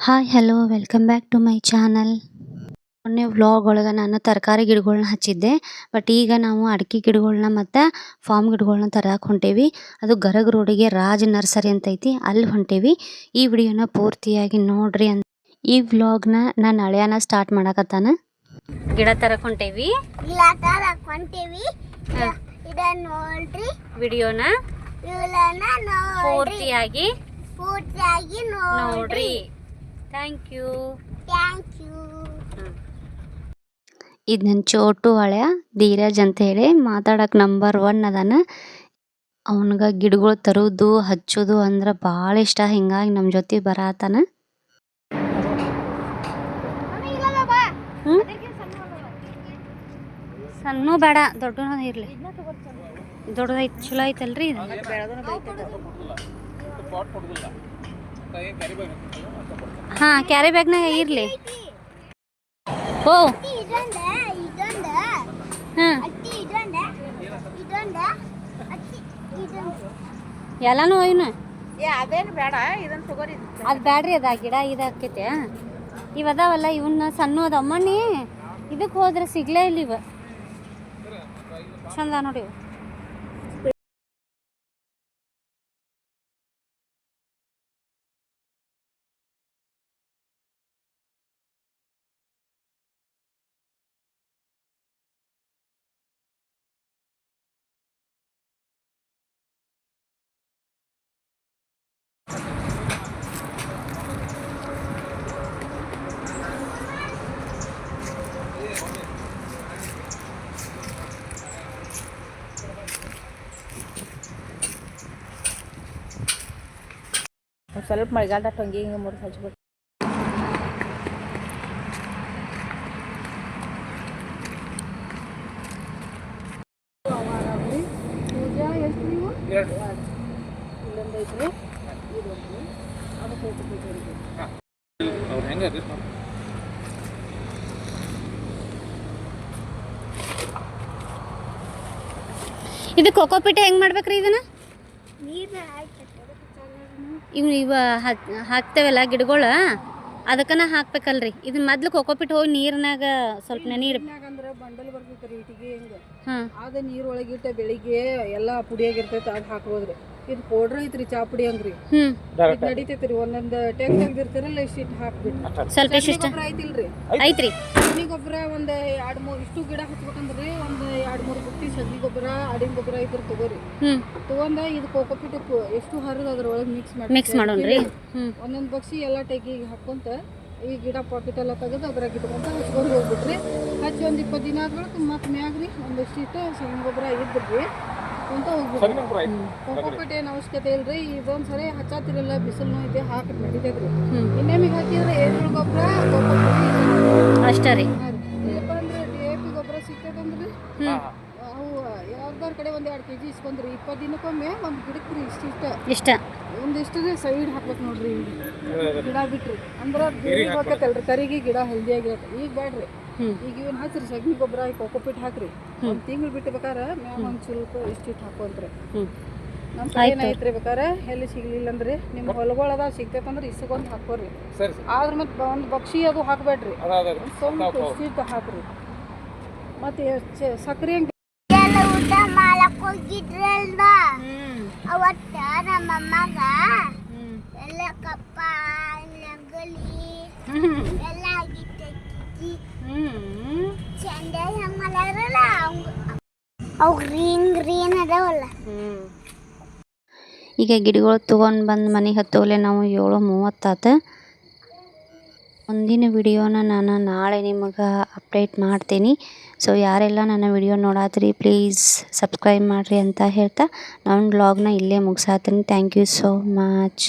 Hi hello welcome back to my channel. ಮೊನ್ನೆ vlog ಒಳಗೆ ನಾನು ತರಕಾರಿ ಗಿಡಗಳನ್ನ ಹಚ್ಚಿದ್ದೆ. ಬಟ್ ಈಗ ನಾವು ಅಡಿಕೆ ಗಿಡಗಳನ್ನ ಮತ್ತು ಫಾರ್ಮ್ ಗಿಡಗಳನ್ನ ತರಕ್ಕೆ ಹೊಂಟೇವಿ. ಅದು ಗರಗ್ ರೋಡಿಗೆ ರಾಜ್ ನರ್ಸರಿ ಅಂತ ಐತಿ, ಅಲ್ಲಿ ಹೊಂಟೇವಿ. ಈ ವಿಡಿಯೋನ ಪೂರ್ತಿಯಾಗಿ ನೋಡ್ರಿ ಅಂತ ಈ ವ್ಲಾಗ್ನ ನಾನು ಹಳೆಯನ ಸ್ಟಾರ್ಟ್ ಮಾಡಕತ್ತಾನ. ಗಿಡ ತರಕ್ಕೆ ಹೊಂಟೇವಿ. ವಿಡಿಯೋನ ಪೂರ್ತಿಯಾಗಿ ನೋಡ್ರಿ. Thank you. ಇದು ನನ್ನ ಚೋಟು ಹಳೆಯ ಧೀರಜ್ ಅಂತ ಹೇಳಿ ಮಾತಾಡಕ್ಕೆ ನಂಬರ್ 1 ಅದಾನ. ಅವನಿಗೆ ಗಿಡಗಳು ತರೋದು ಹಚ್ಚೋದು ಅಂದ್ರೆ ಭಾಳ ಇಷ್ಟ. ಹಿಂಗಾಗಿ ನಮ್ಮ ಜೊತೆ ಬರತಾನ. ಸಣ್ಣ ಬೇಡ, ದೊಡ್ಡ ಇರಲಿ. ದೊಡ್ಡದೈತಿ, ಚಲೋ ಐತಲ್ರಿ ಇದು. ಹಾಂ, ಕ್ಯಾರಿ ಬ್ಯಾಗ್ನಾಗ ಇರಲಿ. ಓ ಹಾಂ, ಎಲ್ಲನೂ ಒಯ್ನು. ಅದು ಬ್ಯಾಡ್ರಿ, ಅದ ಗಿಡ ಇದಾಕೈತೆ. ಇವು ಅದಾವಲ್ಲ, ಇವನ್ನ ಸಣ್ಣ ಅಮ್ಮಣ್ಣಿ ಇದಕ್ಕೆ ಹೋದ್ರೆ ಸಿಗ್ಲೇ ಇಲ್ಲ. ಇವ ಚಂದ ನೋಡಿ. ಸ್ವಲ್ಪ ಮಳೆಗಾಲದಾಗ ಟೊಂಗಿ ಹಿಂಗೆ ಮುರಿದು ಹಚ್ಬೇಕು. ಇದು ಕೊಕೋಪಿಟ್ ಹೆಂಗೆ ಮಾಡ್ಬೇಕ್ರಿ? ಇದನ್ನ ಇವ ಹಾಕ್ತೇವಲ್ಲ ಗಿಡಗಳು, ಅದಕ್ಕನ ಹಾಕ್ಬೇಕಲ್ರಿ. ಇದನ್ನ ಮೊದ್ಲು ಕೊಕೋಪಿಟ್ ಹೋಗಿ ನೀರ್ನಾಗ ಸ್ವಲ್ಪ ನೆನೀರ್. ಅಂದ್ರೆ ಬಂಡಲ್ ಬರ್ತೈತೆ ರೀ ಇಟ್ಟಿಗೆ ಹಿಂಗೆ. ಅದು ನೀರು ಒಳಗಿಟ್ಟ ಬೆಳಿಗ್ಗೆ ಎಲ್ಲ ಪುಡಿಯಾಗಿರ್ತೈತೆ, ಅದು ಹಾಕ್ಬೋದ್ರಿ. ಇದು ಪೌಡ್ರ್ ಐತ್ರಿ, ಚಾ ಪುಡಿ ಹಂಗ್ರಿ. ನಡಿತೈತ್ರಿ. ಒಂದೊಂದು ಟೆಕ್ ತೆಗ್ದಿರ್ತಾರಲ್ಲ, ಇಷ್ಟು ಹಾಕ್ಬಿಟ್ಟು ಸ್ವಲ್ಪ ಗೊಬ್ಬರ ಐತಿಲ್ರಿ, ಐತ್ರಿ. ಸಗಣಿ ಗೊಬ್ಬರ ಒಂದು 2-3 ಇಷ್ಟು ಗಿಡ ಹಚ್ಬೇಕಂದ್ರಿ ಒಂದು 2-3 ಬುಟ್ಟಿ ಸಗಣಿ ಗೊಬ್ಬರ, ಆಡಿನ ಗೊಬ್ಬರ ಇದ್ರ ತಗೋರಿ. ತಗೊಂಡ ಇದು ಕೋಕೋಪಿಟ್ ಎಷ್ಟು ಹರಿದು ಅದ್ರೊಳಗೆ ಮಿಕ್ಸ್ ಮಾಡೋಣ್ರಿ. ಒಂದೊಂದು ಬಗ್ಸಿ ಎಲ್ಲ ಟೆಗಿಗೆ ಹಾಕೊಂತ ಈ ಗಿಡ ಪಾಕೆಟ್ ಎಲ್ಲ ತೆಗೆದು ಅದ್ರಾಗ ಇಟ್ಕೊಂತ ಹಚ್ಕೊಂಡು ಹೋಗ್ಬಿಟ್ರಿ. ಹಚ್ಚಿ ಒಂದು 20 ದಿನ ಆದ್ಮೇಲೆ ಮತ್ತೆ ಮ್ಯಾಗ್ರಿ ಒಂದಿಷ್ಟು ಸಗಣಿ ಗೊಬ್ಬರ ಇದ್ರಿ ಅಂತ ಹೋಗ್ಬಿಟ್ರಿ. ಕೋಕೋಪಿಟ್ ಏನು ಅವಶ್ಯಕತೆ ಇಲ್ರಿ. ಇದೊಂದು ಸರಿ ಹಚ್ಚಾತಿರಲ್ಲ, ಬಿಸಿಲು ಐತೆ, ಹಾಕಿ ನಡಿತೈತ್ರಿ. ಇನ್ನೇಮಿಗೆ ಹಾಕಿದ್ರೆ ಎರೆಹುಳ ಗೊಬ್ಬರ, ಅಷ್ಟೇ ರೀ. ಇಲ್ಲಪ್ಪ ಅಂದ್ರೆ DAP ಗೊಬ್ಬರ ಸಿಗ್ತದಂದ್ರಿ, ಅವು ಯಾವ್ದಾರ ಕಡೆ 1-2 kg ಇಸ್ಕೊಂಡ್ರಿ. 20 ದಿನಕ್ಕೊಮ್ಮೆ ಒಂದು ಗಿಡಕ್ಕೆ ರೀ ಇಷ್ಟ ಒಂದಿಷ್ಟು ಸೈಡ್ ಹಾಕ್ಬೇಕು ನೋಡ್ರಿ. ಗಿಡ ಬಿಟ್ರಿ ಅಂದ್ರೆ ಬೇರಿಗೆ ಹೋಗ್ತೈತಲ್ರಿ, ಕರಿಗೆ ಗಿಡ ಹೆಲ್ದಿ ಆಗಿರತ್ತೆ. ಈಗ ಬೇಡ್ರಿ, ಈಗ ಇವನ್ ಹಚ್ಚಿರಿ ಸಗಣಿ ಗೊಬ್ಬರ, ಕೋಕೋಪಿಟ್ ಹಾಕ್ರಿ. 1 ತಿಂಗಳು ಬಿಟ್ಟು ಬೇಕಾರೆ ಮ್ಯಾಗ ಒಂದು ಸ್ವಲ್ಪ ಇಷ್ಟಿಟ್ಟು ಹಾಕೊಂತ್ರಿ. ನಮ್ಮ ಕಡೆ ಏನೈತ್ರಿ, ಬೇಕಾರೆ ಎಲ್ಲಿ ಸಿಗ್ಲಿಲ್ಲ ಅಂದ್ರೆ ನಿಮ್ಮ ಹೊಲಗಳದ ಸಿಗ್ತೈತಂದ್ರೆ ಇಸ್ಕೊಂಡ್ ಹಾಕೋರಿ. ಆದ್ರ ಮತ್ತೆ ಒಂದು ಬಕ್ಷಿ ಅದು ಹಾಕ್ಬೇಡ್ರಿ, ಸ್ವಲ್ಪ ಇಷ್ಟಿಟ್ಟು ಹಾಕ್ರಿ. ಮತ್ತೆ ಸಕ್ಕರೆ ಊಟ ಮಾಡಕ್ ಹೋಗಿದ್ರಲ್ವ ಅವತ್ತ ನಮ್ಮಮ್ಮಗ ಎಲ್ಲ ಕಪ್ಪ ನಗಲಿ ಎಲ್ಲ ಆಗಿತ್ತು. ಚಂದ ಹೆಂಗ್ ಮಾಡ್ಯಾರಲ್ಲ ಅವು ಗ್ರೀನ್ ಅದಾವಲ್ಲ. ಈಗ ಗಿಡಗಳು ತೊಗೊಂಡು ಬಂದು ಮನೆಗೆ ಹತ್ತೋಲೆ ನಾವು 7:30 ಆತ. ಮುಂದಿನ ವಿಡಿಯೋನ ನಾನು ನಾಳೆ ನಿಮಗೆ ಅಪ್ಡೇಟ್ ಮಾಡ್ತೀನಿ. ಸೊ ಯಾರೆಲ್ಲ ನನ್ನ ವಿಡಿಯೋ ನೋಡಾತ್ರಿ ಪ್ಲೀಸ್ ಸಬ್ಸ್ಕ್ರೈಬ್ ಮಾಡಿರಿ ಅಂತ ಹೇಳ್ತಾ ನಾನು ವ್ಲಾಗ್ನ ಇಲ್ಲೇ ಮುಗಿಸಾತೀನಿ. Thank you so much.